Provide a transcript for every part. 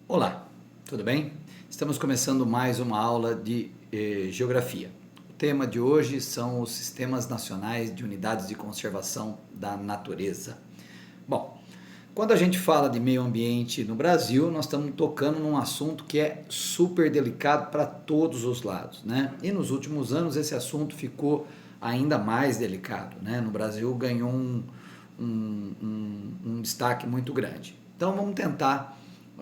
Olá, tudo bem? Estamos começando mais uma aula de Geografia. O tema de hoje são os Sistemas Nacionais de Unidades de Conservação da Natureza. Bom, quando a gente fala de meio ambiente no Brasil, nós estamos tocando num assunto que é super delicado para todos os lados, né? E nos últimos anos esse assunto ficou ainda mais delicado, né? No Brasil ganhou um destaque muito grande. Então vamos tentar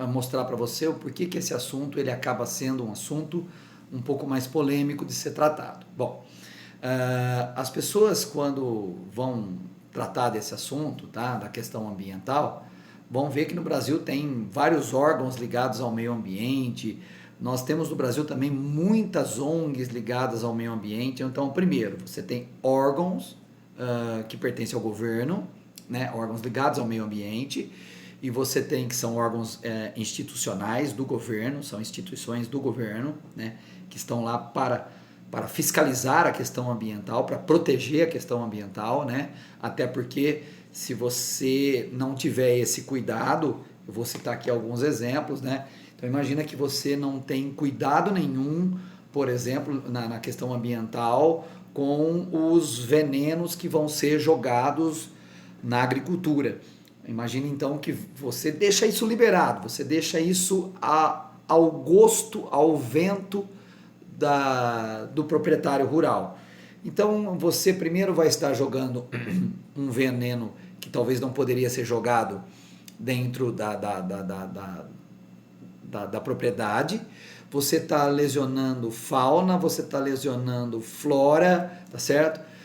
mostrar para você o porquê que esse assunto ele acaba sendo um assunto um pouco mais polêmico de ser tratado. Bom, as pessoas quando vão tratar desse assunto, tá, da questão ambiental, vão ver que no Brasil tem vários órgãos ligados ao meio ambiente. Nós temos no Brasil também muitas ONGs ligadas ao meio ambiente. Então, primeiro, você tem órgãos que pertencem ao governo, né, órgãos ligados ao meio ambiente, e você tem que são órgãos institucionais do governo, são instituições do governo, né, que estão lá para fiscalizar a questão ambiental, para proteger a questão ambiental, né, até porque se você não tiver esse cuidado, eu vou citar aqui alguns exemplos, né, então imagina que você não tem cuidado nenhum, por exemplo, na questão ambiental, com os venenos que vão ser jogados na agricultura. Imagine então que você deixa isso liberado, você deixa isso ao gosto, ao vento do proprietário rural. Então você primeiro vai estar jogando um veneno que talvez não poderia ser jogado dentro da propriedade, você está lesionando fauna, você está lesionando flora, tá certo?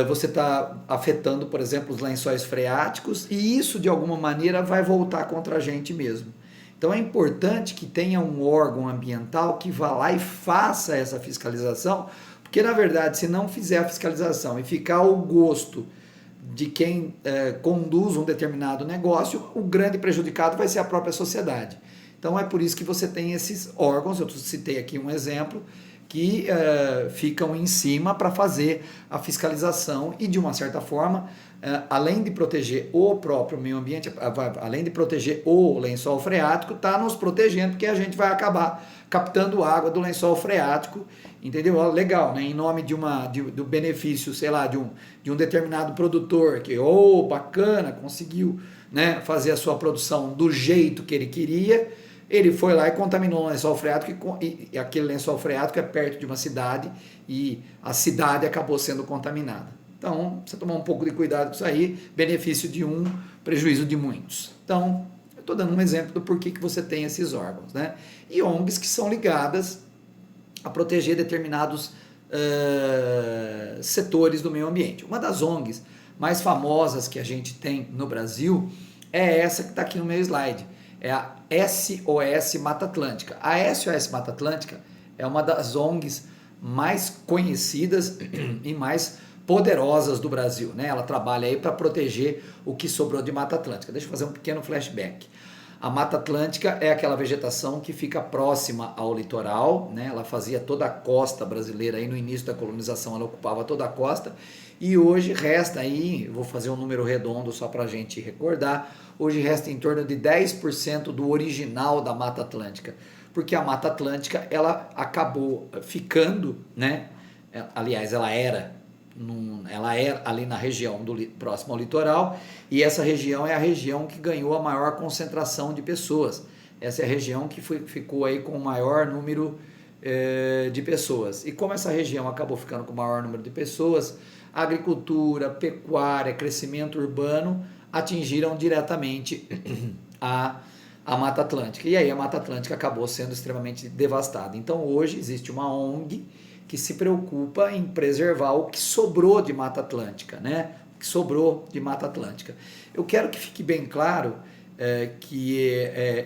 Você está afetando, por exemplo, os lençóis freáticos, e isso de alguma maneira vai voltar contra a gente mesmo. Então é importante que tenha um órgão ambiental que vá lá e faça essa fiscalização, porque na verdade, se não fizer a fiscalização e ficar ao gosto de quem conduz um determinado negócio, o grande prejudicado vai ser a própria sociedade. Então é por isso que você tem esses órgãos, eu citei aqui um exemplo, que ficam em cima para fazer a fiscalização e, de uma certa forma, além de proteger o próprio meio ambiente, além de proteger o lençol freático, está nos protegendo, porque a gente vai acabar captando água do lençol freático, entendeu? Legal, né? Em nome do benefício, sei lá, de um determinado produtor que, bacana, conseguiu, né, fazer a sua produção do jeito que ele queria. Ele foi lá e contaminou o lençol freático, e aquele lençol freático é perto de uma cidade, e a cidade acabou sendo contaminada. Então, precisa tomar um pouco de cuidado com isso aí, benefício de um, prejuízo de muitos. Então, eu estou dando um exemplo do porquê que você tem esses órgãos, né? E ONGs que são ligadas a proteger determinados setores do meio ambiente. Uma das ONGs mais famosas que a gente tem no Brasil é essa que está aqui no meu slide, é a SOS Mata Atlântica. A SOS Mata Atlântica é uma das ONGs mais conhecidas e mais poderosas do Brasil, né? Ela trabalha aí para proteger o que sobrou de Mata Atlântica. Deixa eu fazer um pequeno flashback. A Mata Atlântica é aquela vegetação que fica próxima ao litoral, né? Ela fazia toda a costa brasileira, aí no início da colonização ela ocupava toda a costa, e hoje resta aí, vou fazer um número redondo só para a gente recordar, hoje resta em torno de 10% do original da Mata Atlântica, porque a Mata Atlântica ela acabou ficando, né? Aliás, ela era ali na região próximo ao litoral, e essa região é a região que ganhou a maior concentração de pessoas. Essa é a região que ficou aí com o maior número de pessoas. E como essa região acabou ficando com o maior número de pessoas, agricultura, pecuária, crescimento urbano atingiram diretamente a Mata Atlântica. E aí a Mata Atlântica acabou sendo extremamente devastada. Então hoje existe uma ONG que se preocupa em preservar o que sobrou de Mata Atlântica, né? O que sobrou de Mata Atlântica. Eu quero que fique bem claro que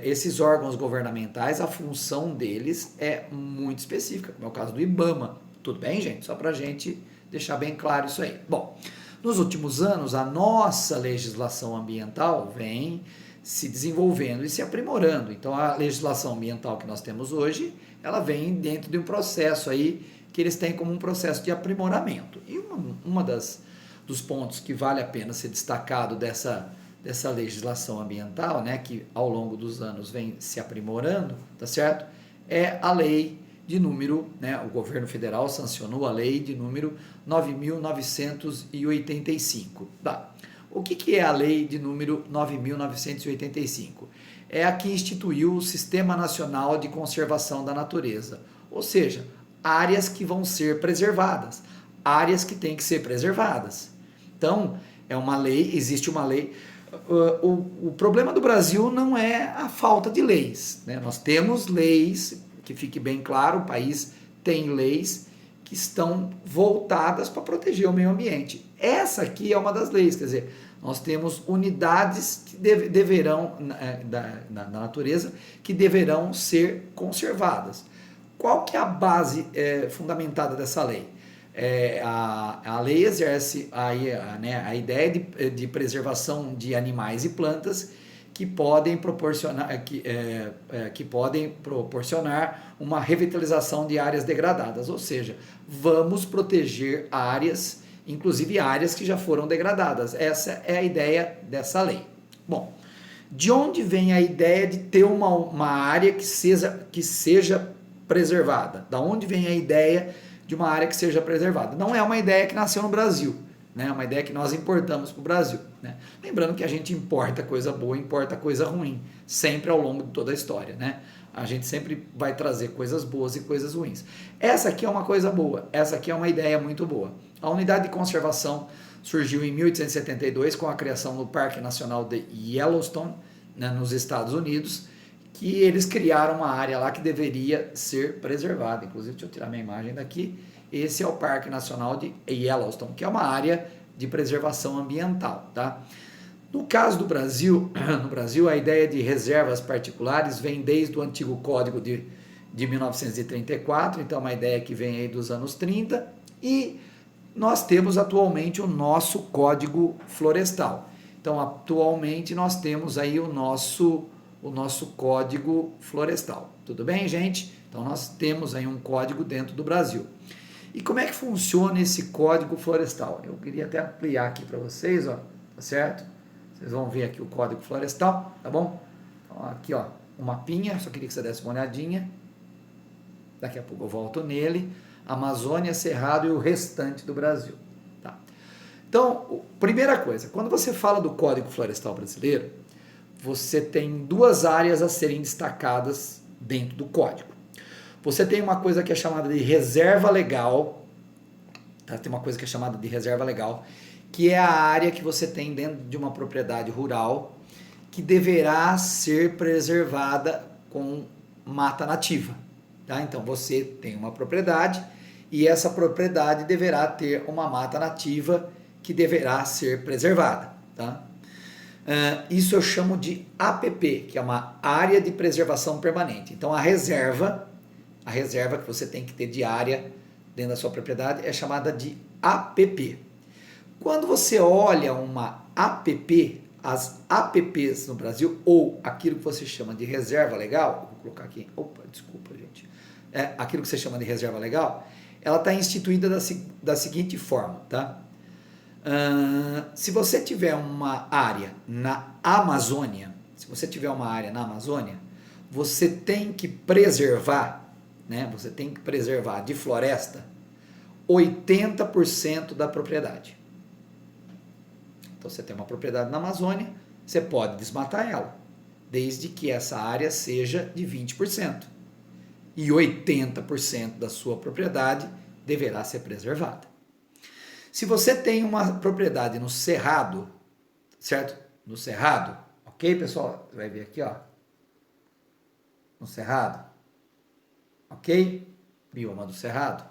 esses órgãos governamentais, a função deles é muito específica, como é o caso do IBAMA. Tudo bem, gente? Só para a gente deixar bem claro isso aí. Bom, nos últimos anos, a nossa legislação ambiental vem se desenvolvendo e se aprimorando. Então, a legislação ambiental que nós temos hoje, ela vem dentro de um processo aí que eles têm como um processo de aprimoramento. E dos pontos que vale a pena ser destacado dessa legislação ambiental, né, que ao longo dos anos vem se aprimorando, tá certo? É a lei de número, né, o governo federal sancionou a lei de número 9.985. Tá? O que é a lei de número 9.985? É a que instituiu o Sistema Nacional de Conservação da Natureza, ou seja, áreas que vão ser preservadas, áreas que têm que ser preservadas. Então, é uma lei, existe uma lei. O problema do Brasil não é a falta de leis, né? Nós temos leis, que fique bem claro, o país tem leis que estão voltadas para proteger o meio ambiente. Essa aqui é uma das leis, quer dizer, nós temos unidades que deverão, na natureza, que deverão ser conservadas. Qual que é a base fundamentada dessa lei? A lei exerce a ideia de preservação de animais e plantas que podem proporcionar uma revitalização de áreas degradadas, ou seja, vamos proteger áreas, inclusive áreas que já foram degradadas. Essa é a ideia dessa lei. Bom, de onde vem a ideia de ter uma área que seja preservada? Da onde vem a ideia de uma área que seja preservada? Não é uma ideia que nasceu no Brasil, né? É uma ideia que nós importamos para o Brasil, né? Lembrando que a gente importa coisa boa, importa coisa ruim, sempre ao longo de toda a história, né? A gente sempre vai trazer coisas boas e coisas ruins. Essa aqui é uma coisa boa, essa aqui é uma ideia muito boa. A unidade de conservação surgiu em 1872 com a criação do Parque Nacional de Yellowstone, né, nos Estados Unidos, que eles criaram uma área lá que deveria ser preservada. Inclusive, deixa eu tirar minha imagem daqui. Esse é o Parque Nacional de Yellowstone, que é uma área de preservação ambiental, tá? No caso do Brasil, no Brasil a ideia de reservas particulares vem desde o antigo Código de 1934, então é uma ideia que vem aí dos anos 30, e nós temos atualmente o nosso Código Florestal. Então, atualmente nós temos aí o nosso Código Florestal. Tudo bem, gente? Então, nós temos aí um código dentro do Brasil. E como é que funciona esse Código Florestal? Eu queria até ampliar aqui para vocês, ó, tá certo? Vocês vão ver aqui o Código Florestal, tá bom? Então, aqui, ó, um mapinha, só queria que você desse uma olhadinha. Daqui a pouco eu volto nele. Amazônia, Cerrado e o restante do Brasil. Tá? Então, primeira coisa, quando você fala do Código Florestal Brasileiro, você tem duas áreas a serem destacadas dentro do código. Você tem uma coisa que é chamada de reserva legal, tá? Tem uma coisa que é chamada de reserva legal, que é a área que você tem dentro de uma propriedade rural que deverá ser preservada com mata nativa. Tá? Então você tem uma propriedade e essa propriedade deverá ter uma mata nativa que deverá ser preservada. Tá? Isso eu chamo de APP, que é uma área de preservação permanente. Então a reserva que você tem que ter de área dentro da sua propriedade é chamada de APP. Quando você olha uma APP, as APPs no Brasil, ou aquilo que você chama de reserva legal, vou colocar aqui, desculpa gente, aquilo que você chama de reserva legal, ela está instituída da seguinte forma, tá? Se você tiver uma área na Amazônia, você tem que preservar, né? Você tem que preservar de floresta 80% da propriedade. Então você tem uma propriedade na Amazônia, você pode desmatar ela, desde que essa área seja de 20%. E 80% da sua propriedade deverá ser preservada. Se você tem uma propriedade no Cerrado, certo? No Cerrado, ok, pessoal? Você vai ver aqui, ó. No Cerrado, ok? Bioma do Cerrado.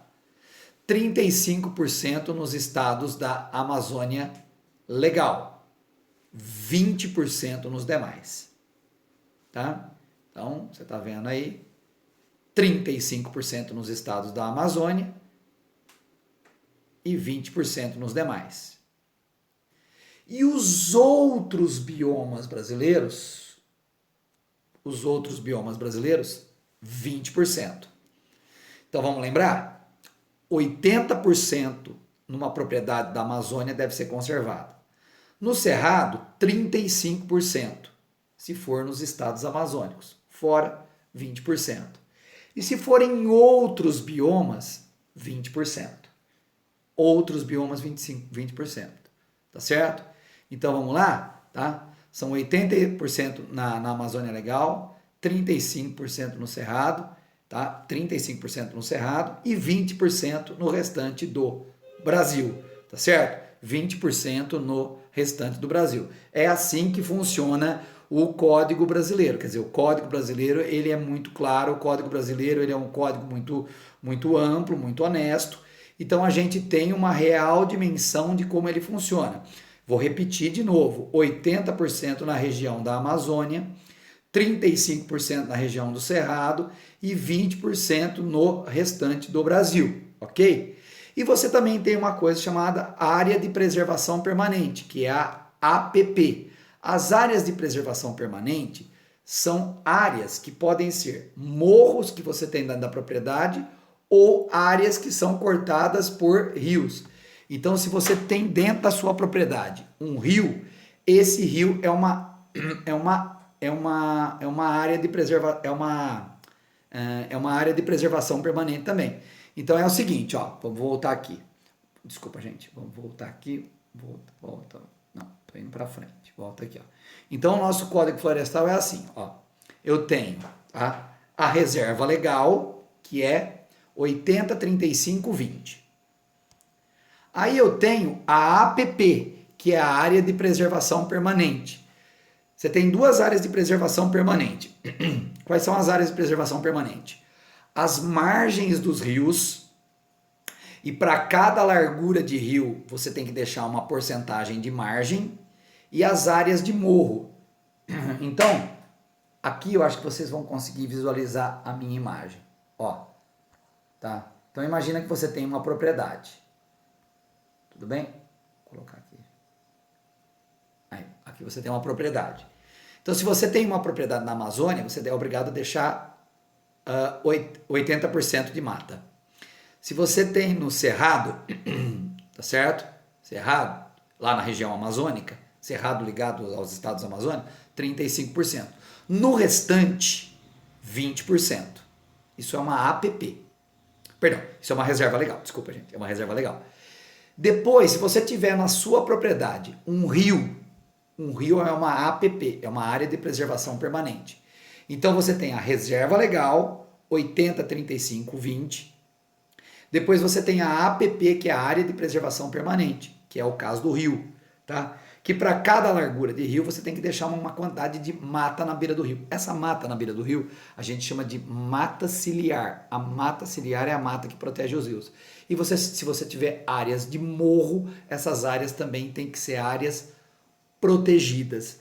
35% nos estados da Amazônia legal. 20% nos demais. Tá? Então, você está vendo aí, 35% nos estados da Amazônia e 20% nos demais. E os outros biomas brasileiros, 20%. Então vamos lembrar? 80% numa propriedade da Amazônia deve ser conservado. No Cerrado, 35%, se for nos estados amazônicos. Fora, 20%. E se for em outros biomas, 20%. Outros biomas, 20%. Tá certo? Então vamos lá? Tá? São 80% na Amazônia Legal, 35% no Cerrado, tá? 35% no Cerrado e 20% no restante do Brasil, tá certo? 20% no restante do Brasil. É assim que funciona o Código Brasileiro. Quer dizer, o Código Brasileiro, ele é muito claro, o Código Brasileiro, ele é um código muito amplo, muito honesto. Então a gente tem uma real dimensão de como ele funciona. Vou repetir de novo: 80% na região da Amazônia, 35% na região do Cerrado e 20% no restante do Brasil, ok? E você também tem uma coisa chamada Área de Preservação Permanente, que é a APP. As áreas de preservação permanente são áreas que podem ser morros que você tem dentro da propriedade ou áreas que são cortadas por rios. Então, se você tem dentro da sua propriedade um rio, esse rio é uma área de área de preservação permanente também. Então é o seguinte, ó, vamos voltar aqui. Desculpa, gente, vamos voltar aqui. Volta. Não, tô indo para frente. Volta aqui, ó. Então o nosso Código Florestal é assim, ó. Eu tenho a reserva legal, que é 80, 35, 20. Aí eu tenho a APP, que é a área de preservação permanente. Você tem duas áreas de preservação permanente. Quais são as áreas de preservação permanente? As margens dos rios, e para cada largura de rio você tem que deixar uma porcentagem de margem, e as áreas de morro. Então, aqui eu acho que vocês vão conseguir visualizar a minha imagem. Ó, tá? Então imagina que você tem uma propriedade. Tudo bem? Vou colocar aqui. Aí, aqui você tem uma propriedade. Então, se você tem uma propriedade na Amazônia, você é obrigado a deixar 80% de mata. Se você tem no Cerrado, tá certo? Cerrado, lá na região amazônica, Cerrado ligado aos estados amazônicos, 35%. No restante, 20%. Isso é uma APP. Perdão, isso é uma reserva legal. Desculpa, gente, é uma reserva legal. Depois, se você tiver na sua propriedade um rio é uma APP, é uma área de preservação permanente. Então você tem a reserva legal, 80, 35, 20. Depois você tem a APP, que é a área de preservação permanente, que é o caso do rio, tá? Que para cada largura de rio você tem que deixar uma quantidade de mata na beira do rio. Essa mata na beira do rio a gente chama de mata ciliar. A mata ciliar é a mata que protege os rios. E se você tiver áreas de morro, essas áreas também têm que ser áreas protegidas.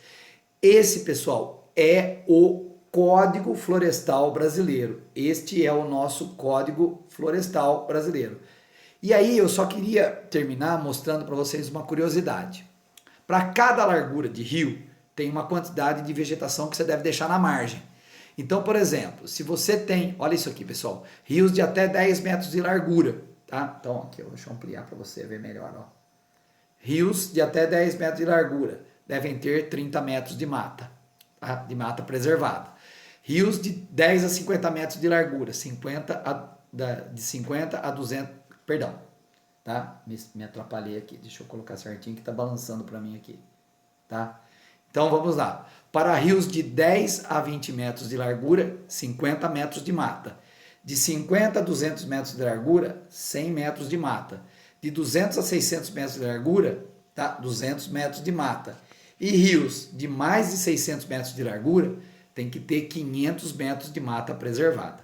Esse, pessoal, é o Código Florestal Brasileiro. Este é o nosso Código Florestal Brasileiro. E aí eu só queria terminar mostrando para vocês uma curiosidade. Para cada largura de rio, tem uma quantidade de vegetação que você deve deixar na margem. Então, por exemplo, se você tem, olha isso aqui, pessoal, rios de até 10 metros de largura, tá? Então, aqui, deixa eu ampliar para você ver melhor, ó. Rios de até 10 metros de largura devem ter 30 metros de mata, tá? De mata preservada. Rios de 10 a 50 metros de largura, de 50 a 200, perdão, tá? Me atrapalhei aqui, deixa eu colocar certinho que tá balançando para mim aqui, tá? Então vamos lá. Para rios de 10 a 20 metros de largura, 50 metros de mata. De 50 a 200 metros de largura, 100 metros de mata. De 200 a 600 metros de largura, tá? 200 metros de mata. E rios de mais de 600 metros de largura, tem que ter 500 metros de mata preservada.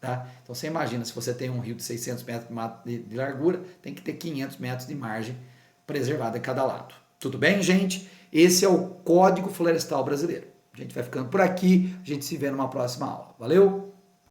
Tá? Então você imagina, se você tem um rio de 600 metros de largura, tem que ter 500 metros de margem preservada em cada lado. Tudo bem, gente? Esse é o Código Florestal Brasileiro. A gente vai ficando por aqui, a gente se vê numa próxima aula. Valeu?